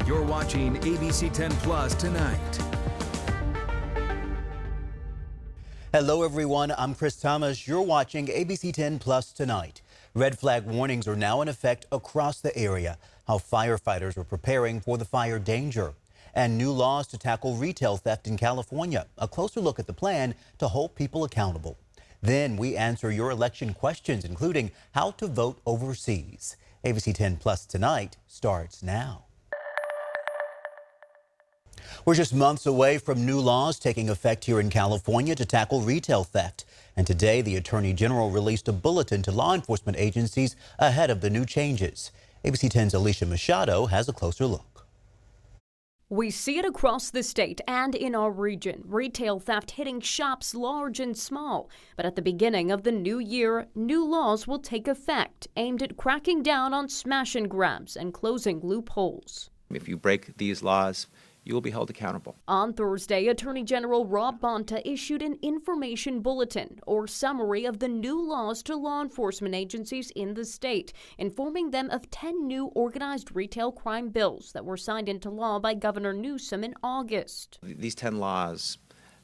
You're watching ABC10 Plus Tonight. Hello everyone, I'm Chris Thomas. You're watching ABC10 Plus Tonight. Red flag warnings are now in effect across the area. How firefighters are preparing for the fire danger. And new laws to tackle retail theft in California. A closer look at the plan to hold people accountable. Then we answer your election questions, including how to vote overseas. ABC10 Plus Tonight starts now. We're just months away from new laws taking effect here in California to tackle retail theft. And today, the Attorney General released a bulletin to law enforcement agencies ahead of the new changes. ABC 10's Alicia Machado has a closer look. We see it across the state and in our region, retail theft hitting shops large and small. But at the beginning of the new year, new laws will take effect, aimed at cracking down on smash and grabs and closing loopholes. If you break these laws, you will be held accountable. On Thursday, Attorney General Rob Bonta issued an information bulletin or summary of the new laws to law enforcement agencies in the state, informing them of 10 new organized retail crime bills that were signed into law by Governor Newsom in August. These 10 laws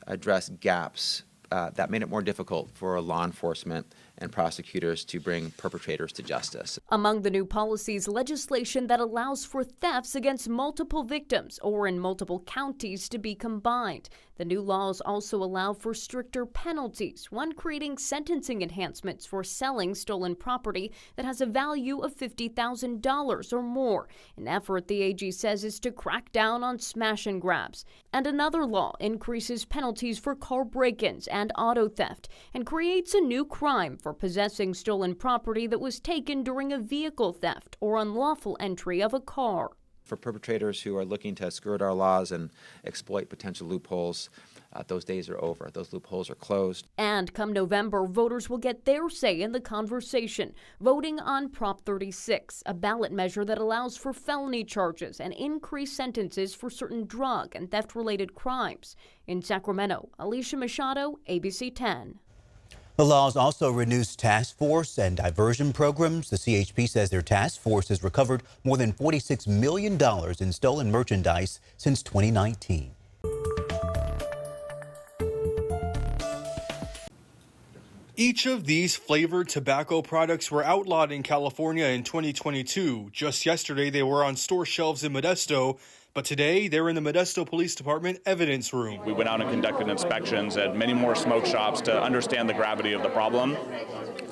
address gaps that made it more difficult for law enforcement and prosecutors to bring perpetrators to justice. Among the new policies, legislation that allows for thefts against multiple victims or in multiple counties to be combined. The new laws also allow for stricter penalties, one creating sentencing enhancements for selling stolen property that has a value of $50,000 or more, an effort the AG says is to crack down on smash and grabs. And another law increases penalties for car break-ins and auto theft and creates a new crime for possessing stolen property that was taken during a vehicle theft or unlawful entry of a car. For perpetrators who are looking to skirt our laws and exploit potential loopholes, those days are over. Those loopholes are closed. And come November, voters will get their say in the conversation, voting on Prop 36, a ballot measure that allows for felony charges and increased sentences for certain drug and theft-related crimes. In Sacramento, Alicia Machado, ABC 10. The laws also reduce task force and diversion programs. The CHP says their task force has recovered more than $46 million in stolen merchandise since 2019. Each of these flavored tobacco products were outlawed in California in 2022. Just yesterday, they were on store shelves in Modesto, but today they're in the Modesto Police Department evidence room. We went out and conducted inspections at many more smoke shops to understand the gravity of the problem.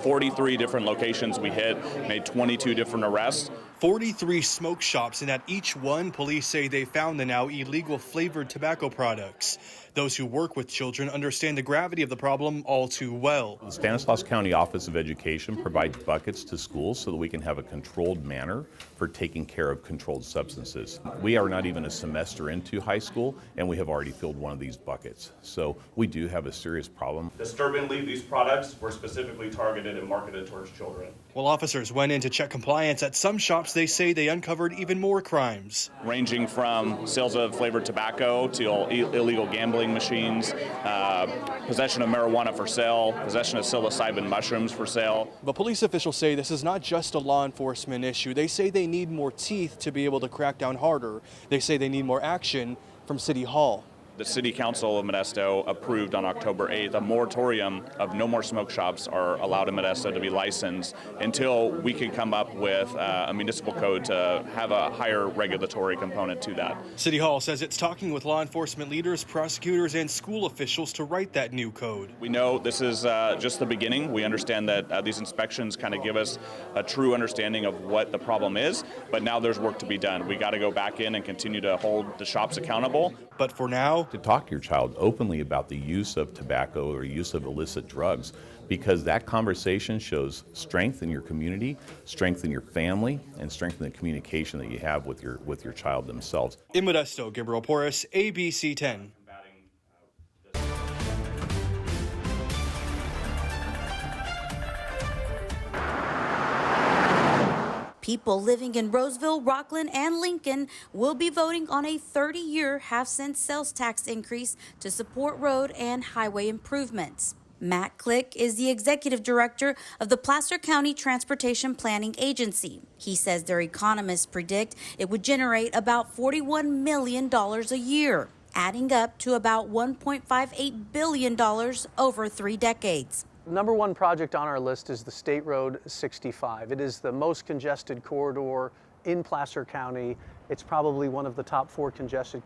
43 different locations we hit, made 22 different arrests. 43 smoke shops, and at each one, police say they found the now illegal flavored tobacco products. Those who work with children understand the gravity of the problem all too well. The Stanislaus County Office of Education provides buckets to schools so that we can have a controlled manner for taking care of controlled substances. We are not even a semester into high school, and we have already filled one of these buckets. So we do have a serious problem. Disturbingly, these products were specifically targeted and marketed towards children. While officers went in to check compliance, at some shops they say they uncovered even more crimes. Ranging from sales of flavored tobacco to illegal gambling machines, possession of marijuana for sale, possession of psilocybin mushrooms for sale. But police officials say this is not just a law enforcement issue. They say they need more teeth to be able to crack down harder. They say they need more action from City Hall. The City Council of Modesto approved on October 8th a moratorium of no more smoke shops are allowed in Modesto to be licensed until we can come up with a municipal code to have a higher regulatory component to that. City Hall says it's talking with law enforcement leaders, prosecutors, and school officials to write that new code. We know this is just the beginning. We understand that these inspections kind of give us a true understanding of what the problem is, but now there's work to be done. We got to go back in and continue to hold the shops accountable. But for now, to talk to your child openly about the use of tobacco or use of illicit drugs, because that conversation shows strength in your community, strength in your family, and strength in the communication that you have with your child themselves. In Modesto, Gabriel Porras, ABC 10. People living in Roseville, Rockland, and Lincoln will be voting on a 30-year half-cent sales tax increase to support road and highway improvements. Matt Click is the executive director of the Placer County Transportation Planning Agency. He says their economists predict it would generate about $41 million a year, adding up to about $1.58 billion over 3 decades. Number one project on our list is the State Road 65. It is the most congested corridor in Placer County. It's probably one of the top 4 congested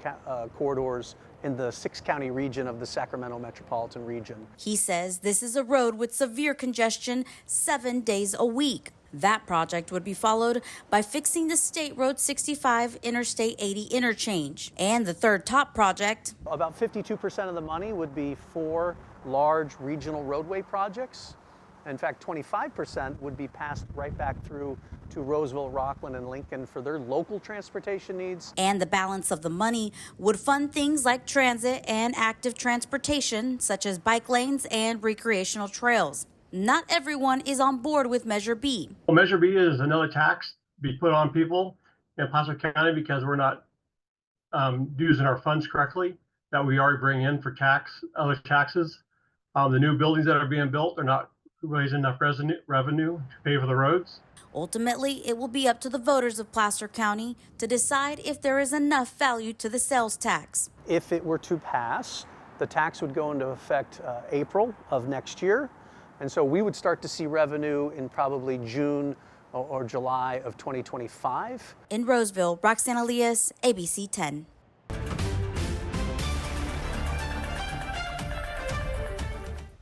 corridors in the 6-county region of the Sacramento metropolitan region. He says this is a road with severe congestion 7 days a week. That project would be followed by fixing the State Road 65 Interstate 80 interchange. And the third top project. About 52% of the money would be for large regional roadway projects. In fact, 25% would be passed right back through to Roseville, Rockland, and Lincoln for their local transportation needs. And the balance of the money would fund things like transit and active transportation, such as bike lanes and recreational trails. Not everyone is on board with Measure B. Well, Measure B is another tax to be put on people in Placer County because we're not using our funds correctly that we already bring in for other taxes. The new buildings that are being built are not raising enough revenue to pay for the roads. Ultimately, it will be up to the voters of Placer County to decide if there is enough value to the sales tax. If it were to pass, the tax would go into effect April of next year. And so we would start to see revenue in probably June or July of 2025. In Roseville, Roxanne Elias, ABC 10.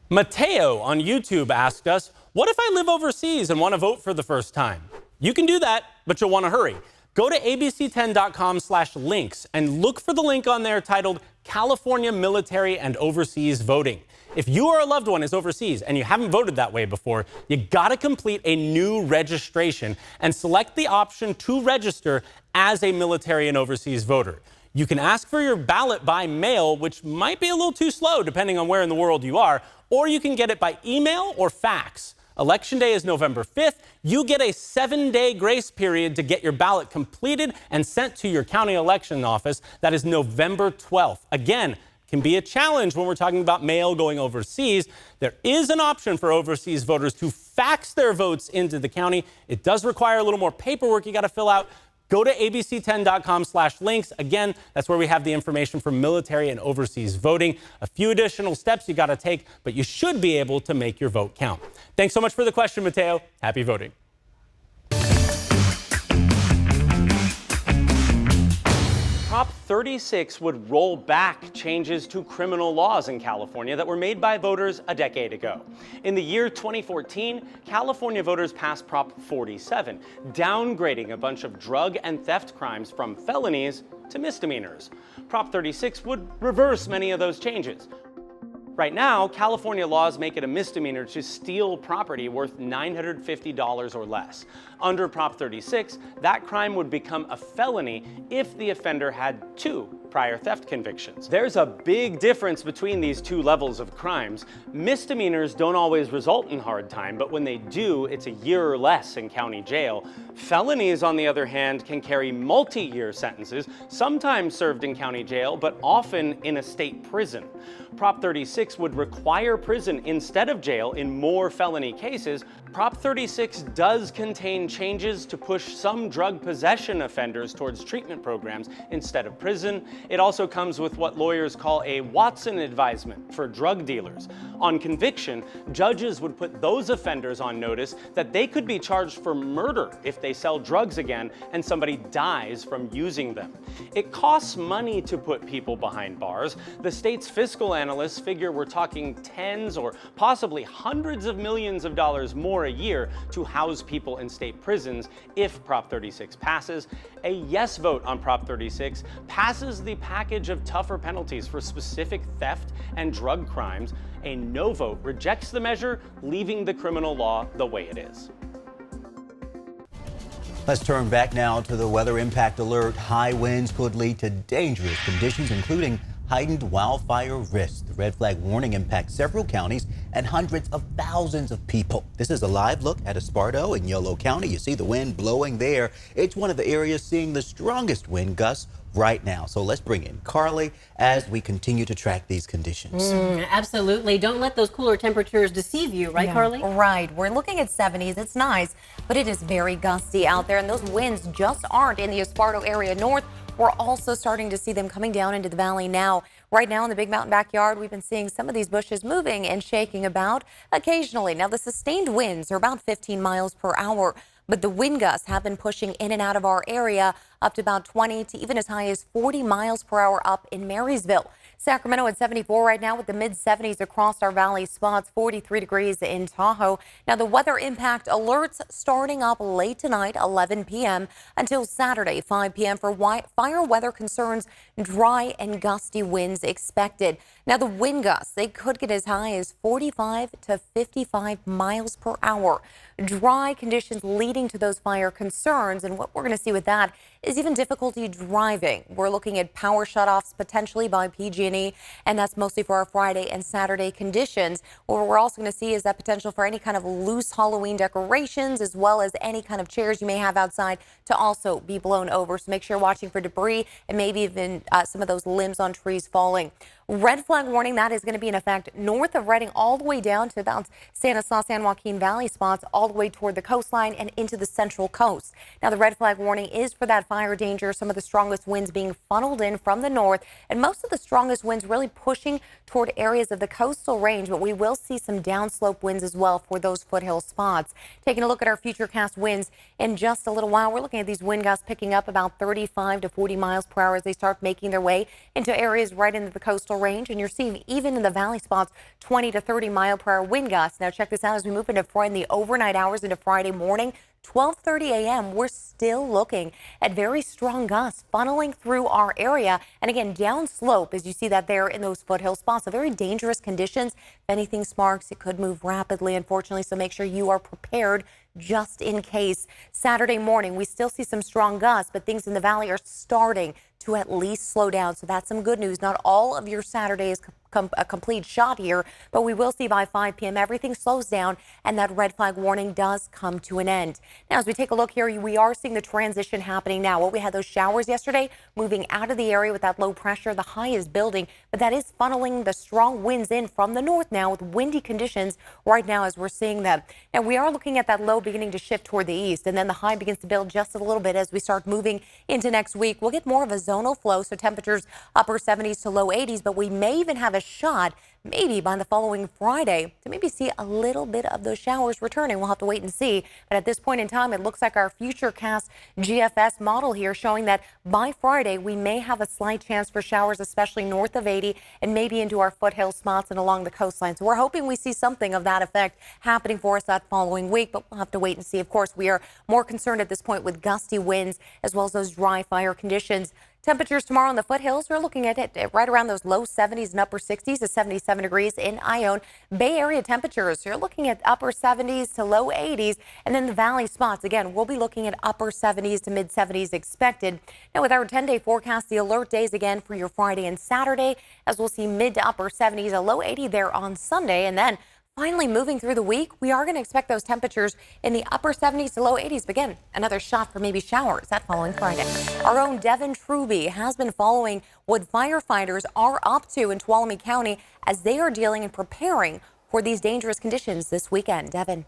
Mateo on YouTube asked us, what if I live overseas and want to vote for the first time? You can do that, but you'll want to hurry. Go to abc10.com/links and look for the link on there titled California Military and Overseas Voting. If you or a loved one is overseas and you haven't voted that way before, you gotta complete a new registration and select the option to register as a military and overseas voter. You can ask for your ballot by mail, which might be a little too slow depending on where in the world you are, or you can get it by email or fax. Election day is November 5th. You get a 7-day grace period to get your ballot completed and sent to your county election office. That is November 12th. Again, can be a challenge when we're talking about mail going overseas. There is an option for overseas voters to fax their votes into the county. It does require a little more paperwork you got to fill out. Go to abc10.com/links. Again, that's where we have the information for military and overseas voting. A few additional steps you got to take, but you should be able to make your vote count. Thanks so much for the question, Mateo. Happy voting. Prop 36 would roll back changes to criminal laws in California that were made by voters a decade ago. In the year 2014, California voters passed Prop 47, downgrading a bunch of drug and theft crimes from felonies to misdemeanors. Prop 36 would reverse many of those changes. Right now, California laws make it a misdemeanor to steal property worth $950 or less. Under Prop 36, that crime would become a felony if the offender had 2 prior theft convictions. There's a big difference between these 2 levels of crimes. Misdemeanors don't always result in hard time, but when they do, it's a year or less in county jail. Felonies, on the other hand, can carry multi-year sentences, sometimes served in county jail, but often in a state prison. Prop 36 would require prison instead of jail in more felony cases. Prop 36 does contain changes to push some drug possession offenders towards treatment programs instead of prison. It also comes with what lawyers call a Watson advisement for drug dealers. On conviction, judges would put those offenders on notice that they could be charged for murder if they sell drugs again and somebody dies from using them. It costs money to put people behind bars. The state's fiscal analysts figure we're talking tens or possibly hundreds of millions of dollars more a year to house people in state prisons if Prop 36 passes. A yes vote on Prop 36 passes the package of tougher penalties for specific theft and drug crimes. A no vote rejects the measure, leaving the criminal law the way it is. Let's turn back now to the weather impact alert. High winds could lead to dangerous conditions, including heightened wildfire risk. The red flag warning impacts several counties and hundreds of thousands of people. This is a live look at Esparto in Yolo County. You see the wind blowing there. It's one of the areas seeing the strongest wind gusts right now. So let's bring in Carly as we continue to track these conditions. Absolutely. Don't let those cooler temperatures deceive you, right, Carly? Right. We're looking at 70s. It's nice, but it is very gusty out there, and those winds just aren't in the Esparto area north. We're also starting to see them coming down into the valley now. Right now in the Big Mountain backyard, we've been seeing some of these bushes moving and shaking about occasionally. Now, the sustained winds are about 15 miles per hour. But the wind gusts have been pushing in and out of our area up to about 20 to even as high as 40 miles per hour up in Marysville. Sacramento at 74 right now with the mid 70s across our valley spots, 43 degrees in Tahoe. Now the weather impact alerts starting up late tonight, 11 p.m. until Saturday, 5 p.m. for fire weather concerns, dry and gusty winds expected. Now the wind gusts, they could get as high as 45 to 55 miles per hour. Dry conditions leading to those fire concerns, and what we're going to see with that is even difficulty driving. We're looking at power shutoffs potentially by PG&E, and that's mostly for our Friday and Saturday conditions. What we're also going to see is that potential for any kind of loose Halloween decorations, as well as any kind of chairs you may have outside to also be blown over. So make sure you're watching for debris and maybe even some of those limbs on trees falling. Red flag warning, that is going to be in effect north of Redding all the way down to about Stanislaus, San Joaquin Valley spots, all the way toward the coastline and into the central coast. Now, the red flag warning is for that fire danger, some of the strongest winds being funneled in from the north, and most of the strongest winds really pushing toward areas of the coastal range, but we will see some downslope winds as well for those foothill spots. Taking a look at our futurecast winds in just a little while, we're looking at these wind gusts picking up about 35 to 40 miles per hour as they start making their way into areas right into the coastal range, and you're seeing even in the valley spots 20 to 30 mile per hour wind gusts. Now check this out as we move into the overnight hours into Friday morning. 12:30 a.m. we're still looking at very strong gusts funneling through our area, and again downslope as you see that there in those foothill spots. So very dangerous conditions. If anything sparks, it could move rapidly, unfortunately, so make sure you are prepared just in case. Saturday morning we still see some strong gusts, but things in the valley are starting to at least slow down, so that's some good news. Not all of your Saturday is a complete shot here, but we will see by 5 p.m. everything slows down and that red flag warning does come to an end. Now, as we take a look here, we are seeing the transition happening now. Well, we had those showers yesterday moving out of the area with that low pressure. The high is building, but that is funneling the strong winds in from the north now with windy conditions right now as we're seeing them. Now, we are looking at that low beginning to shift toward the east, and then the high begins to build just a little bit as we start moving into next week. We'll get more of a zonal flow, so temperatures upper 70s to low 80s, but we may even have a shot maybe by the following Friday to maybe see a little bit of those showers returning. We'll have to wait and see. But at this point in time, it looks like our FutureCast GFS model here showing that by Friday, we may have a slight chance for showers, especially north of 80 and maybe into our foothill spots and along the coastline. So we're hoping we see something of that effect happening for us that following week, but we'll have to wait and see. Of course, we are more concerned at this point with gusty winds as well as those dry fire conditions. Temperatures tomorrow in the foothills, we're looking at it right around those low 70s and upper 60s to 77 degrees in Ione. Bay Area temperatures, you're looking at upper 70s to low 80s. And then the valley spots, again, we'll be looking at upper 70s to mid 70s expected. Now, with our 10-day forecast, the alert days again for your Friday and Saturday, as we'll see mid to upper 70s, a low 80 there on Sunday. And then finally, moving through the week, we are going to expect those temperatures in the upper 70s to low 80s. But again, another shot for maybe showers that following Friday. Our own Devin Truby has been following what firefighters are up to in Tuolumne County as they are dealing and preparing for these dangerous conditions this weekend. Devin.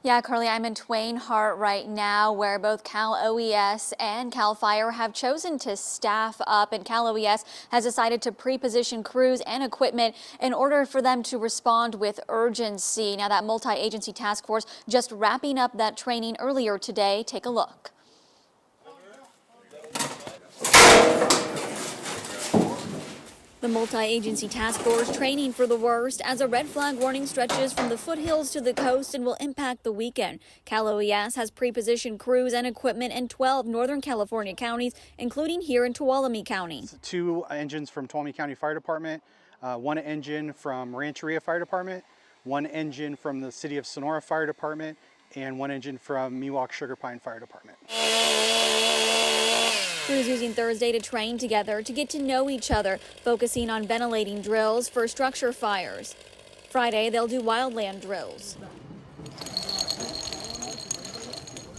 Yeah, Carly, I'm in Twain Harte right now, where both Cal OES and Cal Fire have chosen to staff up, and Cal OES has decided to pre-position crews and equipment in order for them to respond with urgency. Now, that multi-agency task force just wrapping up that training earlier today. Take a look. The multi-agency task force training for the worst as a red flag warning stretches from the foothills to the coast and will impact the weekend. Cal OES has pre-positioned crews and equipment in 12 Northern California counties, including here in Tuolumne County. 2 engines from Tuolumne County Fire Department, 1 engine from Rancheria Fire Department, 1 engine from the City of Sonora Fire Department, and 1 engine from Miwok Sugar Pine Fire Department. Crews using Thursday to train together to get to know each other, focusing on ventilating drills for structure fires. Friday, they'll do wildland drills.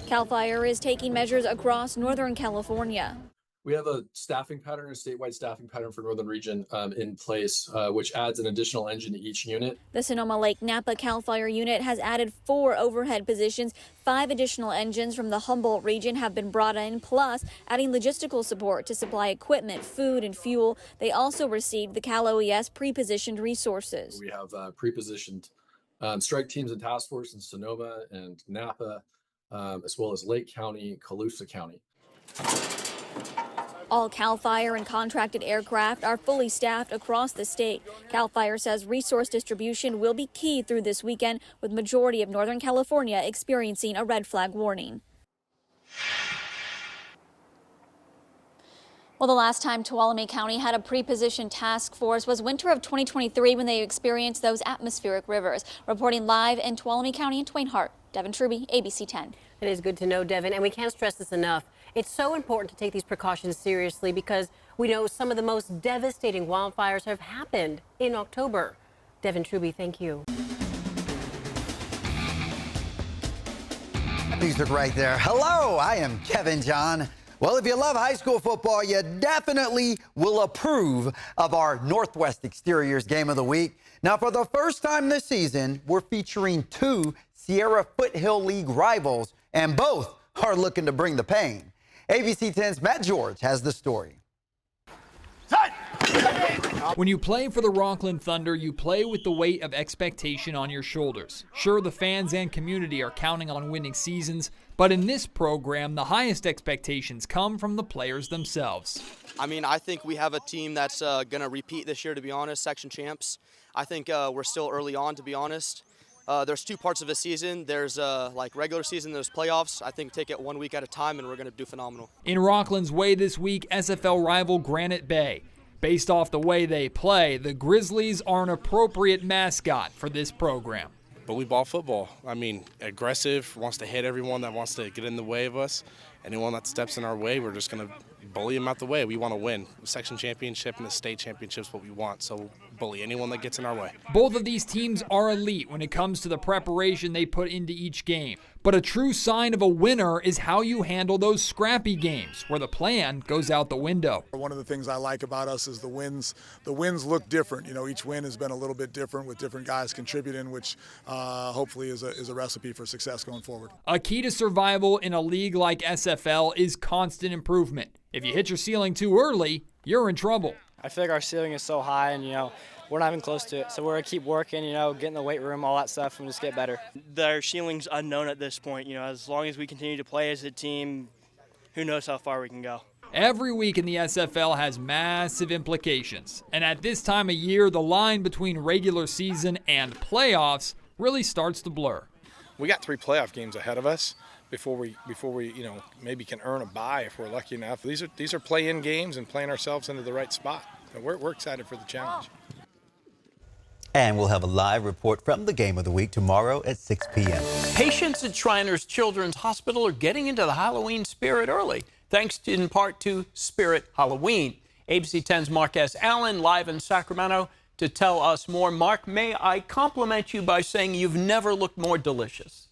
CAL FIRE is taking measures across Northern California. We have a staffing pattern, a statewide staffing pattern for Northern Region in place, which adds an additional engine to each unit. The Sonoma Lake Napa CAL FIRE unit has added 4 overhead positions. 5 additional engines from the Humboldt region have been brought in, plus adding logistical support to supply equipment, food, and fuel. They also received the Cal OES pre-positioned resources. We have pre-positioned strike teams and task force in Sonoma and Napa, as well as Lake County, Colusa County. All CAL FIRE and contracted aircraft are fully staffed across the state. CAL FIRE says resource distribution will be key through this weekend, with majority of Northern California experiencing a red flag warning. Well, the last time Tuolumne County had a pre-positioned task force was winter of 2023 when they experienced those atmospheric rivers. Reporting live in Tuolumne County in Twain Hart, Devin Truby, ABC 10. It is good to know, Devin, and we can't stress this enough. It's so important to take these precautions seriously because we know some of the most devastating wildfires have happened in October. Devin Truby, thank you. Music right there. Hello, I am Kevin John. Well, if you love high school football, you definitely will approve of our Northwest Exteriors Game of the Week. Now, for the first time this season, we're featuring 2 Sierra Foothill League rivals, and both are looking to bring the pain. ABC 10's Matt George has the story. When you play for the Rockland Thunder, you play with the weight of expectation on your shoulders. Sure, the fans and community are counting on winning seasons, but in this program, the highest expectations come from the players themselves. I mean, I think we have a team that's going to repeat this year, to be honest, section champs. I think we're still early on, to be honest. There's 2 parts of a season. There's like regular season, there's playoffs. I think take it 1 week at a time, and we're going to do phenomenal. In Rockland's way this week, SFL rival Granite Bay. Based off the way they play, the Grizzlies are an appropriate mascot for this program. But we ball football. I mean, aggressive, wants to hit everyone that wants to get in the way of us. Anyone that steps in our way, we're just going to bully them out the way. We want to win. The section championship and the state championship is what we want, so we'll bully anyone that gets in our way. Both of these teams are elite when it comes to the preparation they put into each game. But a true sign of a winner is how you handle those scrappy games, where the plan goes out the window. One of the things I like about us is the wins. The wins look different. You know, each win has been a little bit different with different guys contributing, which hopefully is a recipe for success going forward. A key to survival in a league like SFL is constant improvement. If you hit your ceiling too early, you're in trouble. I feel like our ceiling is so high, and we're not even close to it. So we're gonna keep working, get in the weight room, all that stuff, and just get better. Their ceiling's unknown at this point. As long as we continue to play as a team, who knows how far we can go. Every week in the SFL has massive implications. And at this time of year, the line between regular season and playoffs really starts to blur. We got 3 playoff games ahead of us before we maybe can earn a bye if we're lucky enough. These are play-in games and playing ourselves into the right spot. And we're excited for the challenge. And we'll have a live report from the Game of the Week tomorrow at 6 p.m. Patients at Shriners Children's Hospital are getting into the Halloween spirit early, thanks in part to Spirit Halloween. ABC 10's Marquez Allen live in Sacramento to tell us more. Mark, may I compliment you by saying you've never looked more delicious?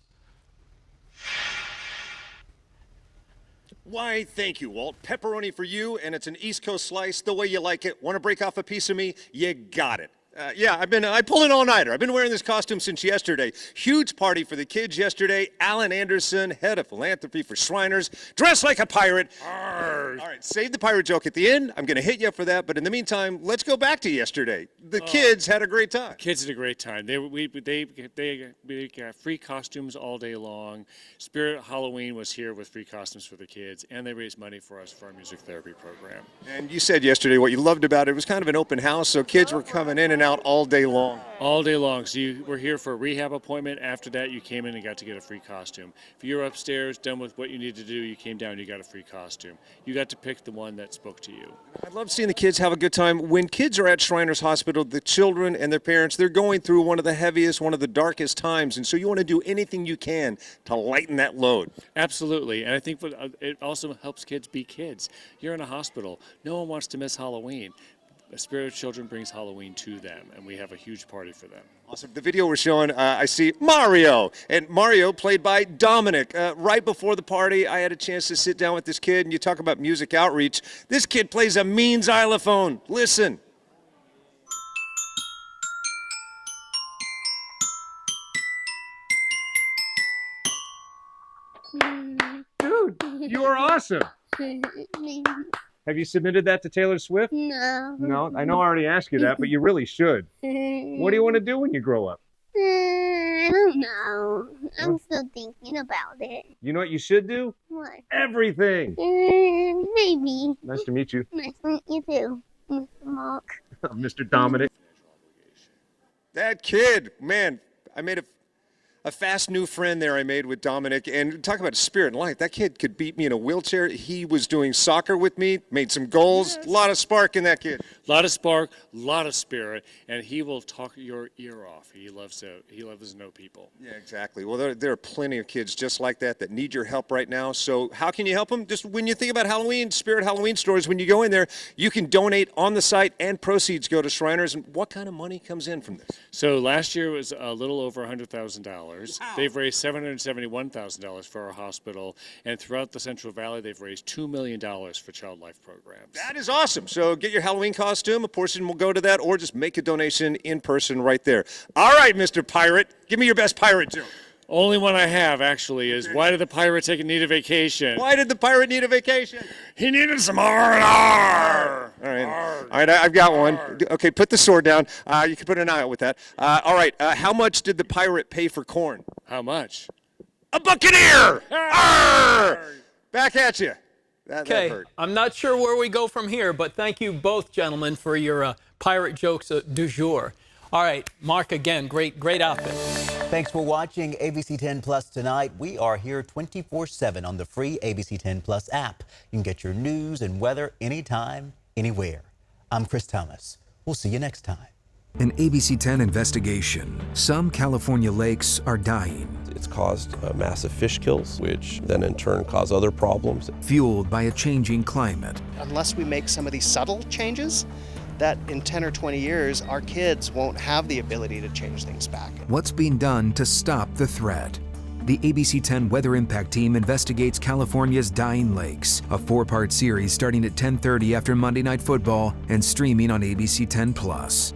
Why, thank you, Walt. Pepperoni for you, and it's an East Coast slice the way you like it. Want to break off a piece of me? You got it. I pulled an all-nighter. I've been wearing this costume since yesterday. Huge party for the kids yesterday. Alan Anderson, head of philanthropy for Shriners, dressed like a pirate. Arr. All right, save the pirate joke at the end. I'm going to hit you up for that, but in the meantime, let's go back to yesterday. The kids had a great time. Kids had a great time. They got free costumes all day long. Spirit Halloween was here with free costumes for the kids, and they raised money for us for our music therapy program. And you said yesterday what you loved about it was kind of an open house, so kids were coming in and out all day long. All day long. So you were here for a rehab appointment. After that, you came in and got to get a free costume. If you were upstairs, done with what you needed to do, you came down and you got a free costume. You got had to pick the one that spoke to you. I love seeing the kids have a good time. When kids are at Shriners Hospital, the children and their parents, they're going through one of the heaviest, one of the darkest times. And so you want to do anything you can to lighten that load. Absolutely. And I think it also helps kids be kids. You're in a hospital. No one wants to miss Halloween. Spirit of Children brings Halloween to them, and we have a huge party for them. Awesome. The video we're showing, I see Mario, and Mario played by Dominic. Right before the party, I had a chance to sit down with this kid, and you talk about music outreach. This kid plays a mean xylophone. Listen. Dude, you are awesome. Have you submitted that to Taylor Swift? No. No, I know I already asked you that, but you really should. What do you want to do when you grow up? I don't know. I'm still thinking about it. You know what you should do? What? Everything. Maybe. Nice to meet you. Nice to meet you too, Mr. Mark. Mr. Dominic. That kid, man, I made a fast new friend there I made with Dominic. And talk about spirit and life. That kid could beat me in a wheelchair. He was doing soccer with me, made some goals. A lot of spark in that kid. A lot of spark, a lot of spirit, and he will talk your ear off. He loves to know people. Yeah, exactly. Well, there are plenty of kids just like that need your help right now. So how can you help them? Just when you think about Halloween, Spirit Halloween stores, when you go in there, you can donate on the site and proceeds go to Shriners. And what kind of money comes in from this? So last year was a little over $100,000. Wow. They've raised $771,000 for our hospital, and throughout the Central Valley, they've raised $2 million for child life programs. That is awesome. So get your Halloween costume. A portion will go to that, or just make a donation in person right there. All right, Mr. Pirate, give me your best pirate joke. Only one I have, actually, is why did the pirate need a vacation? Why did the pirate need a vacation? He needed some R&R. All right, I've got one. Okay, put the sword down. You can put an eye out with that. All right, how much did the pirate pay for corn? How much? A buccaneer! Back at you. That hurt. I'm not sure where we go from here, but thank you both, gentlemen, for your pirate jokes du jour. All right, Mark, again, great outfit. Thanks for watching ABC 10 Plus tonight. We are here 24/7 on the free ABC 10 Plus app. You can get your news and weather anytime, anywhere. I'm Chris Thomas. We'll see you next time. An ABC 10 investigation. Some California lakes are dying. It's caused massive fish kills, which then in turn cause other problems. Fueled by a changing climate. Unless we make some of these subtle changes, that in 10 or 20 years, our kids won't have the ability to change things back. What's being done to stop the threat? The ABC 10 Weather Impact Team investigates California's dying lakes. A 4-part series starting at 10:30 after Monday Night Football and streaming on ABC 10 Plus.